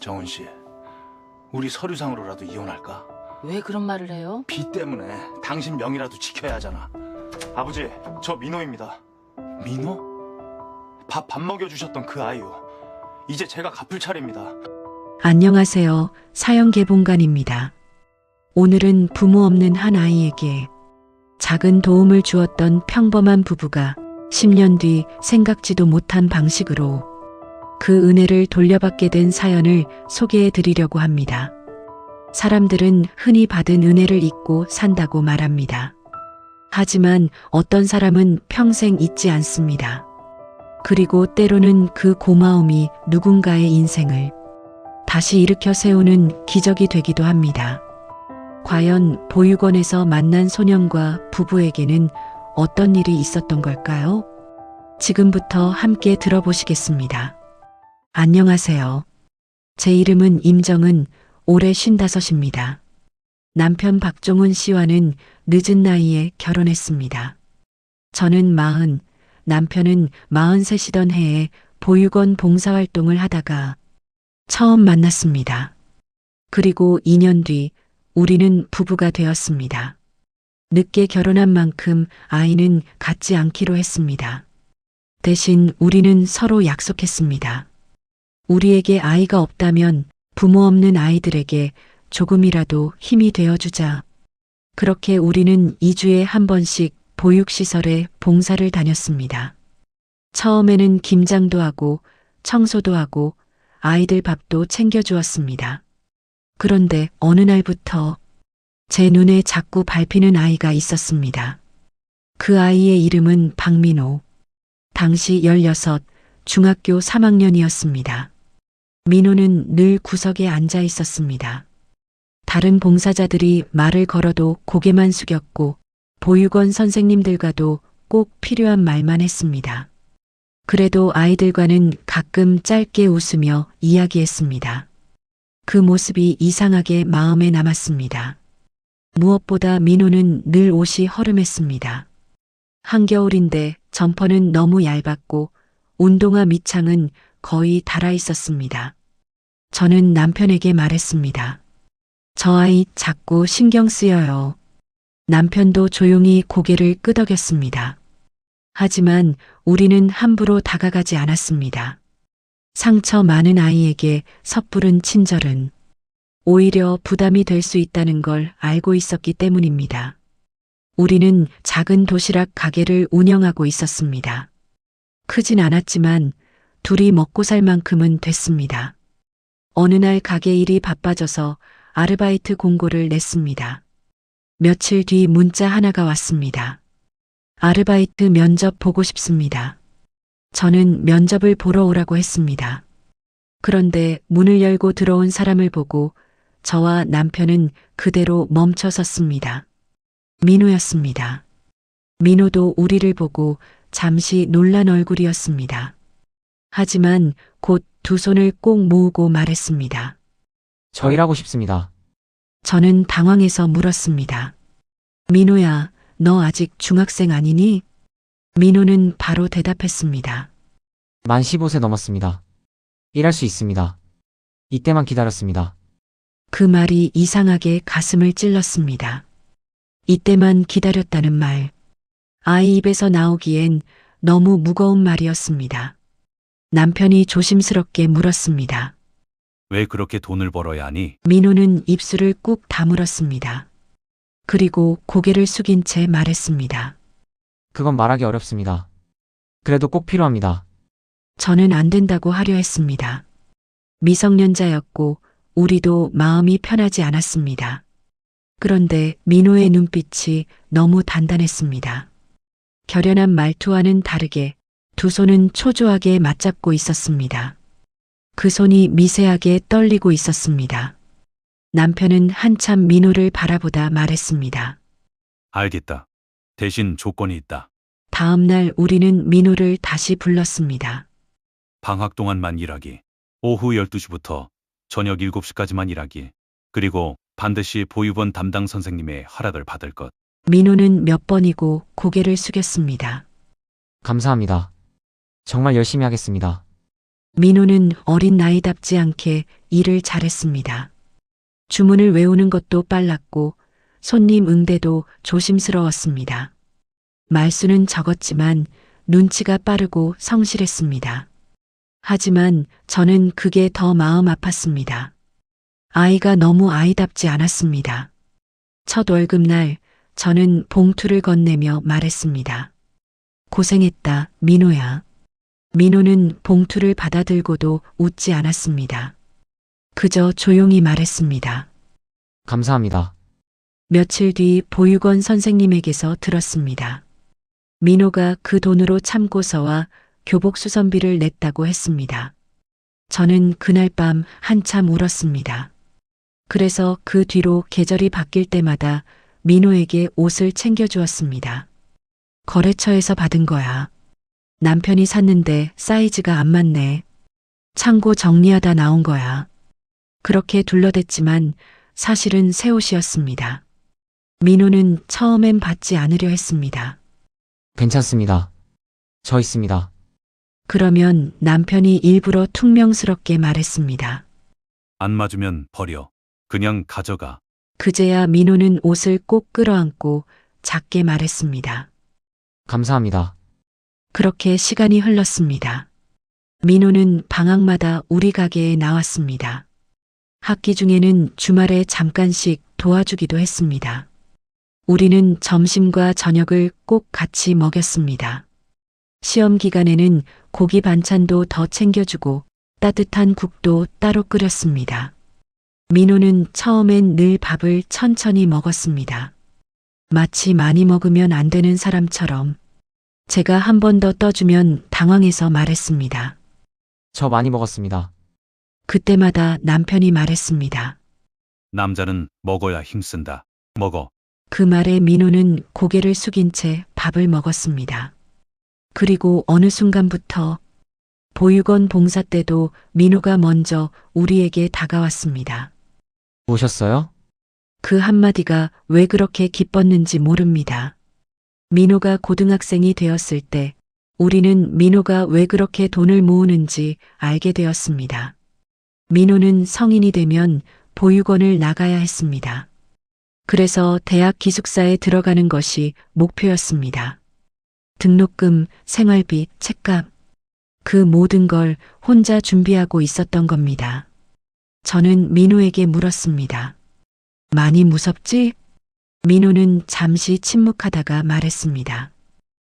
정은 씨, 우리 서류상으로라도 이혼할까? 왜 그런 말을 해요? 빚 때문에 당신 명이라도 지켜야 하잖아. 아버지, 저 민호입니다. 민호? 밥 먹여주셨던 그 아이요. 이제 제가 갚을 차례입니다. 안녕하세요. 사형개봉관입니다. 오늘은 부모 없는 한 아이에게 작은 도움을 주었던 평범한 부부가 10년 뒤 생각지도 못한 방식으로 그 은혜를 돌려받게 된 사연을 소개해 드리려고 합니다. 사람들은 흔히 받은 은혜를 잊고 산다고 말합니다. 하지만 어떤 사람은 평생 잊지 않습니다. 그리고 때로는 그 고마움이 누군가의 인생을 다시 일으켜 세우는 기적이 되기도 합니다. 과연 보육원에서 만난 소년과 부부에게는 어떤 일이 있었던 걸까요? 지금부터 함께 들어보시겠습니다. 안녕하세요. 제 이름은 임정은, 올해 55입니다. 남편 박종훈 씨와는 늦은 나이에 결혼했습니다. 저는 40, 남편은 43이던 해에 보육원 봉사활동을 하다가 처음 만났습니다. 그리고 2년 뒤 우리는 부부가 되었습니다. 늦게 결혼한 만큼 아이는 갖지 않기로 했습니다. 대신 우리는 서로 약속했습니다. 우리에게 아이가 없다면 부모 없는 아이들에게 조금이라도 힘이 되어주자. 그렇게 우리는 2주에 한 번씩 보육시설에 봉사를 다녔습니다. 처음에는 김장도 하고 청소도 하고 아이들 밥도 챙겨주었습니다. 그런데 어느 날부터 제 눈에 자꾸 밟히는 아이가 있었습니다. 그 아이의 이름은 박민호. 당시 16, 중학교 3학년이었습니다. 민호는 늘 구석에 앉아 있었습니다. 다른 봉사자들이 말을 걸어도 고개만 숙였고 보육원 선생님들과도 꼭 필요한 말만 했습니다. 그래도 아이들과는 가끔 짧게 웃으며 이야기했습니다. 그 모습이 이상하게 마음에 남았습니다. 무엇보다 민호는 늘 옷이 허름했습니다. 한겨울인데 점퍼는 너무 얇았고 운동화 밑창은 거의 닳아 있었습니다. 저는 남편에게 말했습니다. 저 아이 자꾸 신경 쓰여요. 남편도 조용히 고개를 끄덕였습니다. 하지만 우리는 함부로 다가가지 않았습니다. 상처 많은 아이에게 섣부른 친절은 오히려 부담이 될 수 있다는 걸 알고 있었기 때문입니다. 우리는 작은 도시락 가게를 운영하고 있었습니다. 크진 않았지만 둘이 먹고 살 만큼은 됐습니다. 어느 날 가게 일이 바빠져서 아르바이트 공고를 냈습니다. 며칠 뒤 문자 하나가 왔습니다. 아르바이트 면접 보고 싶습니다. 저는 면접을 보러 오라고 했습니다. 그런데 문을 열고 들어온 사람을 보고 저와 남편은 그대로 멈춰 섰습니다. 민호였습니다. 민호도 우리를 보고 잠시 놀란 얼굴이었습니다. 하지만 곧 두 손을 꼭 모으고 말했습니다. 저 일하고 싶습니다. 저는 당황해서 물었습니다. 민호야, 너 아직 중학생 아니니? 민호는 바로 대답했습니다. 만 15세 넘었습니다. 일할 수 있습니다. 이때만 기다렸습니다. 그 말이 이상하게 가슴을 찔렀습니다. 이때만 기다렸다는 말. 아이 입에서 나오기엔 너무 무거운 말이었습니다. 남편이 조심스럽게 물었습니다. 왜 그렇게 돈을 벌어야 하니? 민호는 입술을 꾹 다물었습니다. 그리고 고개를 숙인 채 말했습니다. 그건 말하기 어렵습니다. 그래도 꼭 필요합니다. 저는 안 된다고 하려 했습니다. 미성년자였고 우리도 마음이 편하지 않았습니다. 그런데 민호의 눈빛이 너무 단단했습니다. 결연한 말투와는 다르게 두 손은 초조하게 맞잡고 있었습니다. 그 손이 미세하게 떨리고 있었습니다. 남편은 한참 민호를 바라보다 말했습니다. 알겠다. 대신 조건이 있다. 다음 날 우리는 민호를 다시 불렀습니다. 방학 동안만 일하기. 오후 12시부터 저녁 7시까지만 일하기. 그리고 반드시 보육원 담당 선생님의 허락을 받을 것. 민호는 몇 번이고 고개를 숙였습니다. 감사합니다. 정말 열심히 하겠습니다. 민호는 어린 나이답지 않게 일을 잘했습니다. 주문을 외우는 것도 빨랐고 손님 응대도 조심스러웠습니다. 말수는 적었지만 눈치가 빠르고 성실했습니다. 하지만 저는 그게 더 마음 아팠습니다. 아이가 너무 아이답지 않았습니다. 첫 월급날 저는 봉투를 건네며 말했습니다. 고생했다, 민호야. 민호는 봉투를 받아들고도 웃지 않았습니다. 그저 조용히 말했습니다. 감사합니다. 며칠 뒤 보육원 선생님에게서 들었습니다. 민호가 그 돈으로 참고서와 교복 수선비를 냈다고 했습니다. 저는 그날 밤 한참 울었습니다. 그래서 그 뒤로 계절이 바뀔 때마다 민호에게 옷을 챙겨주었습니다. 거래처에서 받은 거야. 남편이 샀는데 사이즈가 안 맞네. 창고 정리하다 나온 거야. 그렇게 둘러댔지만 사실은 새 옷이었습니다. 민호는 처음엔 받지 않으려 했습니다. 괜찮습니다. 저 있습니다. 그러면 남편이 일부러 퉁명스럽게 말했습니다. 안 맞으면 버려. 그냥 가져가. 그제야 민호는 옷을 꼭 끌어안고 작게 말했습니다. 감사합니다. 그렇게 시간이 흘렀습니다. 민호는 방학마다 우리 가게에 나왔습니다. 학기 중에는 주말에 잠깐씩 도와주기도 했습니다. 우리는 점심과 저녁을 꼭 같이 먹였습니다. 시험 기간에는 고기 반찬도 더 챙겨주고 따뜻한 국도 따로 끓였습니다. 민호는 처음엔 늘 밥을 천천히 먹었습니다. 마치 많이 먹으면 안 되는 사람처럼. 제가 한 번 더 떠주면 당황해서 말했습니다. 저 많이 먹었습니다. 그때마다 남편이 말했습니다. 남자는 먹어야 힘쓴다. 먹어. 그 말에 민호는 고개를 숙인 채 밥을 먹었습니다. 그리고 어느 순간부터 보육원 봉사 때도 민호가 먼저 우리에게 다가왔습니다. 오셨어요? 그 한마디가 왜 그렇게 기뻤는지 모릅니다. 민호가 고등학생이 되었을 때 우리는 민호가 왜 그렇게 돈을 모으는지 알게 되었습니다. 민호는 성인이 되면 보육원을 나가야 했습니다. 그래서 대학 기숙사에 들어가는 것이 목표였습니다. 등록금, 생활비, 책값, 그 모든 걸 혼자 준비하고 있었던 겁니다. 저는 민호에게 물었습니다. 많이 무섭지? 민호는 잠시 침묵하다가 말했습니다.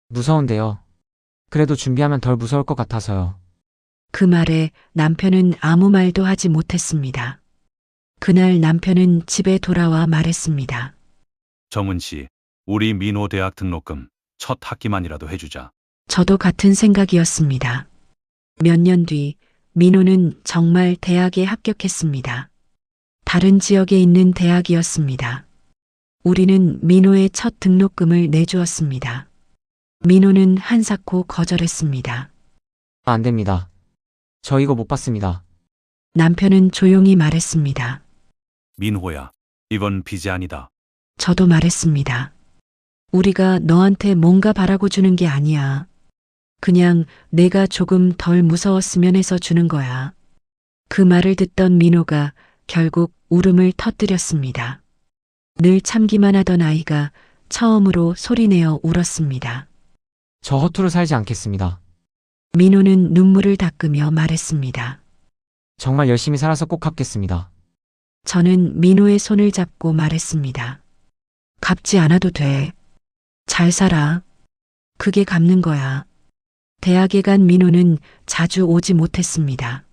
무서운데요. 그래도 준비하면 덜 무서울 것 같아서요. 그 말에 남편은 아무 말도 하지 못했습니다. 그날 남편은 집에 돌아와 말했습니다. 정은 씨, 우리 민호 대학 등록금 첫 학기만이라도 해주자. 저도 같은 생각이었습니다. 몇 년 뒤 민호는 정말 대학에 합격했습니다. 다른 지역에 있는 대학이었습니다. 우리는 민호의 첫 등록금을 내주었습니다. 민호는 한사코 거절했습니다. 안 됩니다. 저 이거 못 받습니다. 남편은 조용히 말했습니다. 민호야, 이건 빚이 아니다. 저도 말했습니다. 우리가 너한테 뭔가 바라고 주는 게 아니야. 그냥 내가 조금 덜 무서웠으면 해서 주는 거야. 그 말을 듣던 민호가 결국 울음을 터뜨렸습니다. 늘 참기만 하던 아이가 처음으로 소리내어 울었습니다. 저 허투루 살지 않겠습니다. 민호는 눈물을 닦으며 말했습니다. 정말 열심히 살아서 꼭 갚겠습니다. 저는 민호의 손을 잡고 말했습니다. 갚지 않아도 돼. 잘 살아. 그게 갚는 거야. 대학에 간 민호는 자주 오지 못했습니다.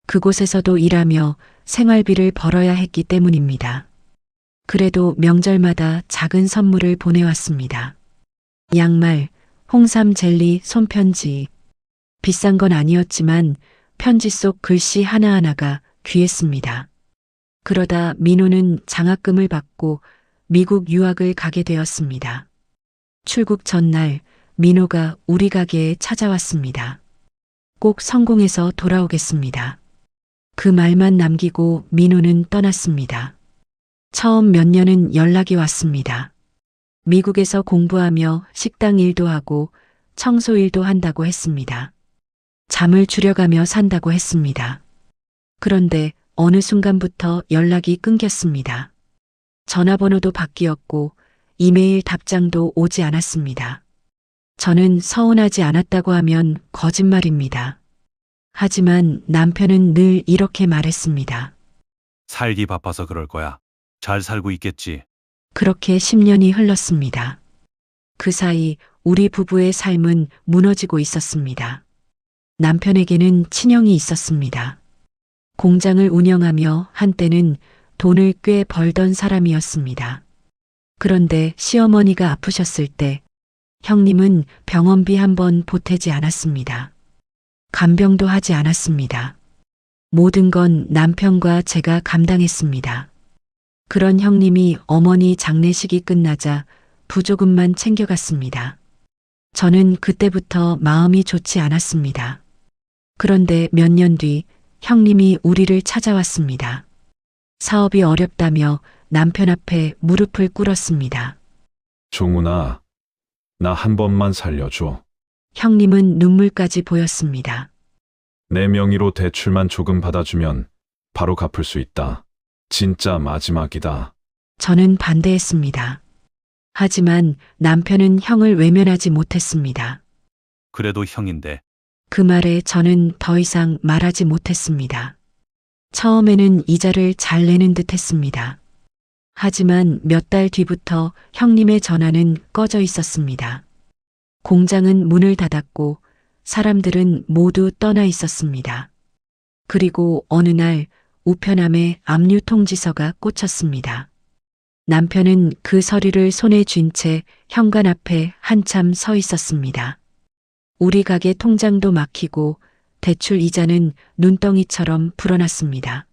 그곳에서도 일하며 생활비를 벌어야 했기 때문입니다. 그래도 명절마다 작은 선물을 보내왔습니다. 양말, 홍삼 젤리, 손편지. 비싼 건 아니었지만 편지 속 글씨 하나하나가 귀했습니다. 그러다 민호는 장학금을 받고 미국 유학을 가게 되었습니다. 출국 전날 민호가 우리 가게에 찾아왔습니다. 꼭 성공해서 돌아오겠습니다. 그 말만 남기고 민호는 떠났습니다. 처음 몇 년은 연락이 왔습니다. 미국에서 공부하며 식당 일도 하고 청소 일도 한다고 했습니다. 잠을 줄여가며 산다고 했습니다. 그런데 어느 순간부터 연락이 끊겼습니다. 전화번호도 바뀌었고 이메일 답장도 오지 않았습니다. 저는 서운하지 않았다고 하면 거짓말입니다. 하지만 남편은 늘 이렇게 말했습니다. 살기 바빠서 그럴 거야. 잘 살고 있겠지. 그렇게 10년이 흘렀습니다. 그 사이 우리 부부의 삶은 무너지고 있었습니다. 남편에게는 친형이 있었습니다. 공장을 운영하며 한때는 돈을 꽤 벌던 사람이었습니다. 그런데 시어머니가 아프셨을 때 형님은 병원비 한 번 보태지 않았습니다. 간병도 하지 않았습니다. 모든 건 남편과 제가 감당했습니다. 그런 형님이 어머니 장례식이 끝나자 부조금만 챙겨갔습니다. 저는 그때부터 마음이 좋지 않았습니다. 그런데 몇 년 뒤 형님이 우리를 찾아왔습니다. 사업이 어렵다며 남편 앞에 무릎을 꿇었습니다. 종훈아, 나 한 번만 살려줘. 형님은 눈물까지 보였습니다. 내 명의로 대출만 조금 받아주면 바로 갚을 수 있다. 진짜 마지막이다. 저는 반대했습니다. 하지만 남편은 형을 외면하지 못했습니다. 그래도 형인데. 그 말에 저는 더 이상 말하지 못했습니다. 처음에는 이자를 잘 내는 듯 했습니다. 하지만 몇 달 뒤부터 형님의 전화는 꺼져 있었습니다. 공장은 문을 닫았고 사람들은 모두 떠나 있었습니다. 그리고 어느 날 우편함에 압류 통지서가 꽂혔습니다. 남편은 그 서류를 손에 쥔 채 현관 앞에 한참 서 있었습니다. 우리 가게 통장도 막히고 대출 이자는 눈덩이처럼 불어났습니다.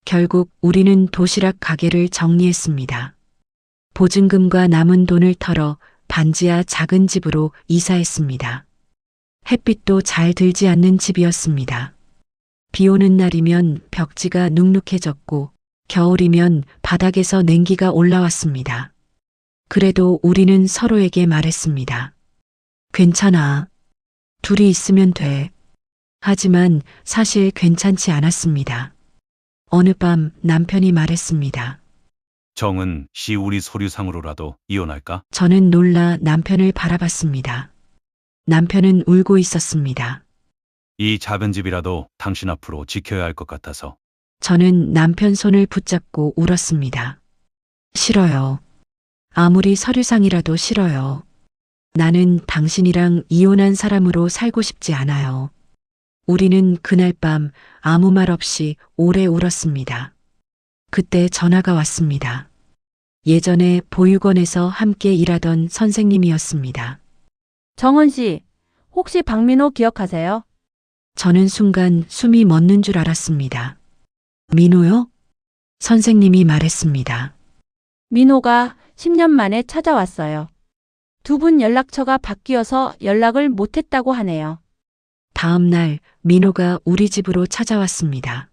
결국 우리는 도시락 가게를 정리했습니다. 보증금과 남은 돈을 털어 반지하 작은 집으로 이사했습니다. 햇빛도 잘 들지 않는 집이었습니다. 비 오는 날이면 벽지가 눅눅해졌고 겨울이면 바닥에서 냉기가 올라왔습니다. 그래도 우리는 서로에게 말했습니다. 괜찮아. 둘이 있으면 돼. 하지만 사실 괜찮지 않았습니다. 어느 밤 남편이 말했습니다. 정은 씨 우리 서류상으로라도 이혼할까? 저는 놀라 남편을 바라봤습니다. 남편은 울고 있었습니다. 이 작은 집이라도 당신 앞으로 지켜야 할 것 같아서. 저는 남편 손을 붙잡고 울었습니다. 싫어요. 아무리 서류상이라도 싫어요. 나는 당신이랑 이혼한 사람으로 살고 싶지 않아요. 우리는 그날 밤 아무 말 없이 오래 울었습니다. 그때 전화가 왔습니다. 예전에 보육원에서 함께 일하던 선생님이었습니다. 정은 씨, 혹시 박민호 기억하세요? 저는 순간 숨이 멎는 줄 알았습니다. 민호요? 선생님이 말했습니다. 민호가 10년 만에 찾아왔어요. 두 분 연락처가 바뀌어서 연락을 못했다고 하네요. 다음 날 민호가 우리 집으로 찾아왔습니다.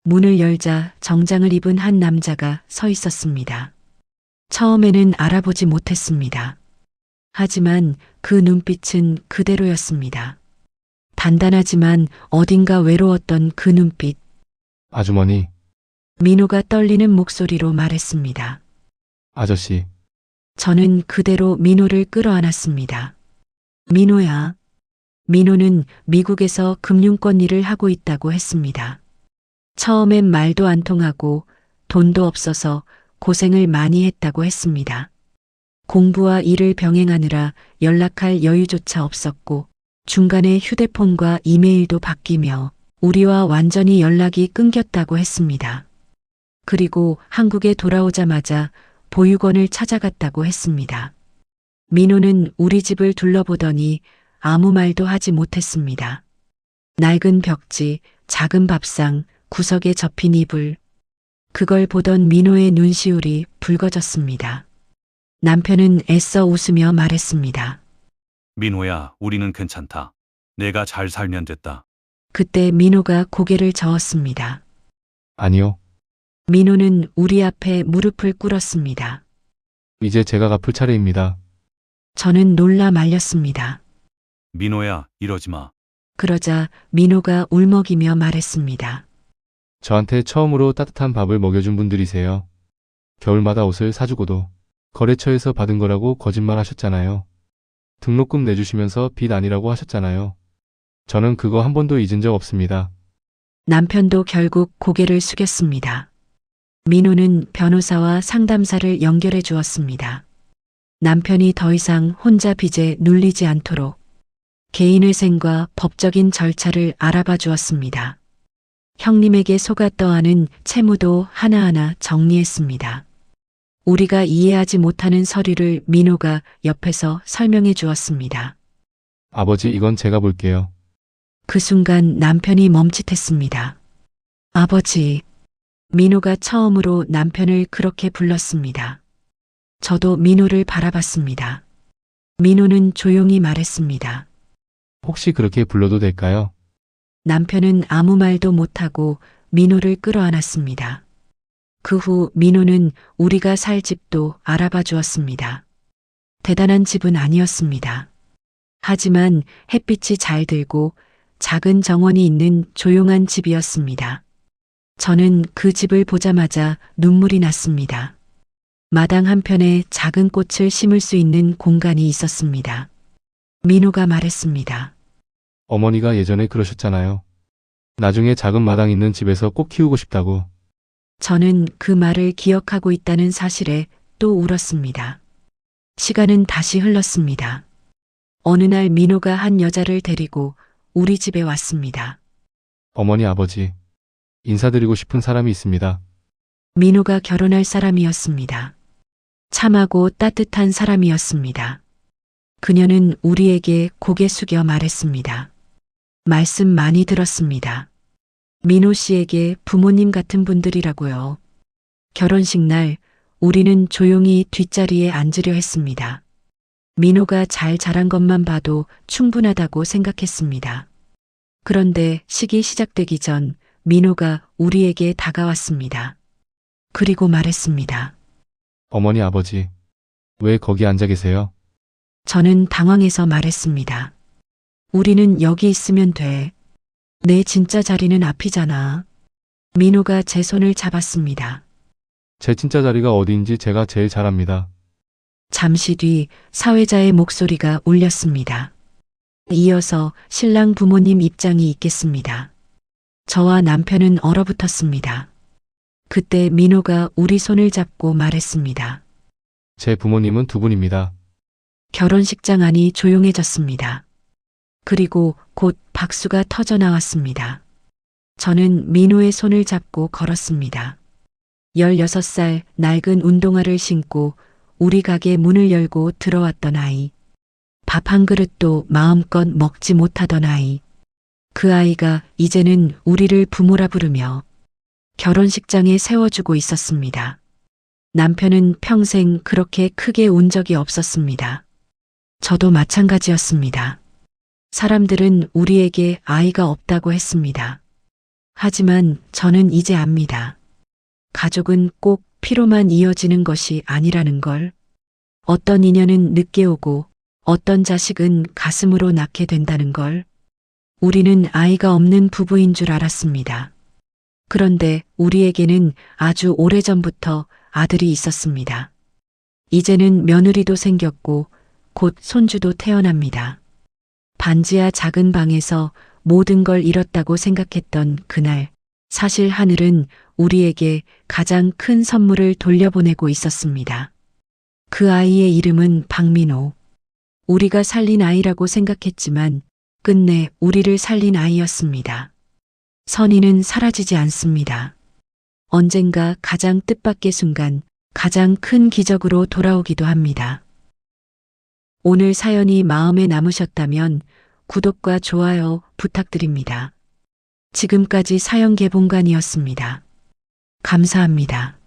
문을 열자 정장을 입은 한 남자가 서 있었습니다. 처음에는 알아보지 못했습니다. 하지만 그 눈빛은 그대로였습니다. 단단하지만 어딘가 외로웠던 그 눈빛. 아주머니, 민호가 떨리는 목소리로 말했습니다. 아저씨, 저는 그대로 민호를 끌어안았습니다. 민호야. 민호는 미국에서 금융권 일을 하고 있다고 했습니다. 처음엔 말도 안 통하고 돈도 없어서 고생을 많이 했다고 했습니다. 공부와 일을 병행하느라 연락할 여유조차 없었고 중간에 휴대폰과 이메일도 바뀌며 우리와 완전히 연락이 끊겼다고 했습니다. 그리고 한국에 돌아오자마자 보육원을 찾아갔다고 했습니다. 민호는 우리 집을 둘러보더니 아무 말도 하지 못했습니다. 낡은 벽지, 작은 밥상, 구석에 접힌 이불. 그걸 보던 민호의 눈시울이 붉어졌습니다. 남편은 애써 웃으며 말했습니다. 민호야, 우리는 괜찮다. 내가 잘 살면 됐다. 그때 민호가 고개를 저었습니다. 아니요. 민호는 우리 앞에 무릎을 꿇었습니다. 이제 제가 갚을 차례입니다. 저는 놀라 말렸습니다. 민호야, 이러지 마. 그러자 민호가 울먹이며 말했습니다. 저한테 처음으로 따뜻한 밥을 먹여준 분들이세요. 겨울마다 옷을 사주고도 거래처에서 받은 거라고 거짓말 하셨잖아요. 등록금 내주시면서 빚 아니라고 하셨잖아요. 저는 그거 한 번도 잊은 적 없습니다. 남편도 결국 고개를 숙였습니다. 민호는 변호사와 상담사를 연결해 주었습니다. 남편이 더 이상 혼자 빚에 눌리지 않도록 개인회생과 법적인 절차를 알아봐 주었습니다. 형님에게 속아 떠하는 채무도 하나하나 정리했습니다. 우리가 이해하지 못하는 서류를 민호가 옆에서 설명해 주었습니다. 아버지, 이건 제가 볼게요. 그 순간 남편이 멈칫했습니다. 아버지. 민호가 처음으로 남편을 그렇게 불렀습니다. 저도 민호를 바라봤습니다. 민호는 조용히 말했습니다. 혹시 그렇게 불러도 될까요? 남편은 아무 말도 못하고 민호를 끌어안았습니다. 그 후 민호는 우리가 살 집도 알아봐 주었습니다. 대단한 집은 아니었습니다. 하지만 햇빛이 잘 들고 작은 정원이 있는 조용한 집이었습니다. 저는 그 집을 보자마자 눈물이 났습니다. 마당 한편에 작은 꽃을 심을 수 있는 공간이 있었습니다. 민호가 말했습니다. 어머니가 예전에 그러셨잖아요. 나중에 작은 마당 있는 집에서 꼭 키우고 싶다고. 저는 그 말을 기억하고 있다는 사실에 또 울었습니다. 시간은 다시 흘렀습니다. 어느 날 민호가 한 여자를 데리고 우리 집에 왔습니다. 어머니, 아버지, 인사드리고 싶은 사람이 있습니다. 민호가 결혼할 사람이었습니다. 참하고 따뜻한 사람이었습니다. 그녀는 우리에게 고개 숙여 말했습니다. 말씀 많이 들었습니다. 민호 씨에게 부모님 같은 분들이라고요. 결혼식 날 우리는 조용히 뒷자리에 앉으려 했습니다. 민호가 잘 자란 것만 봐도 충분하다고 생각했습니다. 그런데 식이 시작되기 전 민호가 우리에게 다가왔습니다. 그리고 말했습니다. 어머니, 아버지, 왜 거기 앉아 계세요? 저는 당황해서 말했습니다. 우리는 여기 있으면 돼. 내 진짜 자리는 앞이잖아. 민호가 제 손을 잡았습니다. 제 진짜 자리가 어디인지 제가 제일 잘 압니다. 잠시 뒤 사회자의 목소리가 울렸습니다. 이어서 신랑 부모님 입장이 있겠습니다. 저와 남편은 얼어붙었습니다. 그때 민호가 우리 손을 잡고 말했습니다. 제 부모님은 두 분입니다. 결혼식장 안이 조용해졌습니다. 그리고 곧 박수가 터져 나왔습니다. 저는 민호의 손을 잡고 걸었습니다. 16살 낡은 운동화를 신고 우리 가게 문을 열고 들어왔던 아이. 밥 한 그릇도 마음껏 먹지 못하던 아이. 그 아이가 이제는 우리를 부모라 부르며 결혼식장에 세워주고 있었습니다. 남편은 평생 그렇게 크게 운 적이 없었습니다. 저도 마찬가지였습니다. 사람들은 우리에게 아이가 없다고 했습니다. 하지만 저는 이제 압니다. 가족은 꼭 피로만 이어지는 것이 아니라는 걸. 어떤 인연은 늦게 오고 어떤 자식은 가슴으로 낳게 된다는 걸. 우리는 아이가 없는 부부인 줄 알았습니다. 그런데 우리에게는 아주 오래전부터 아들이 있었습니다. 이제는 며느리도 생겼고 곧 손주도 태어납니다. 반지하 작은 방에서 모든 걸 잃었다고 생각했던 그날, 사실 하늘은 우리에게 가장 큰 선물을 돌려보내고 있었습니다. 그 아이의 이름은 박민호. 우리가 살린 아이라고 생각했지만 끝내 우리를 살린 아이였습니다. 선의는 사라지지 않습니다. 언젠가 가장 뜻밖의 순간, 가장 큰 기적으로 돌아오기도 합니다. 오늘 사연이 마음에 남으셨다면 구독과 좋아요 부탁드립니다. 지금까지 사연 개봉관이었습니다. 감사합니다.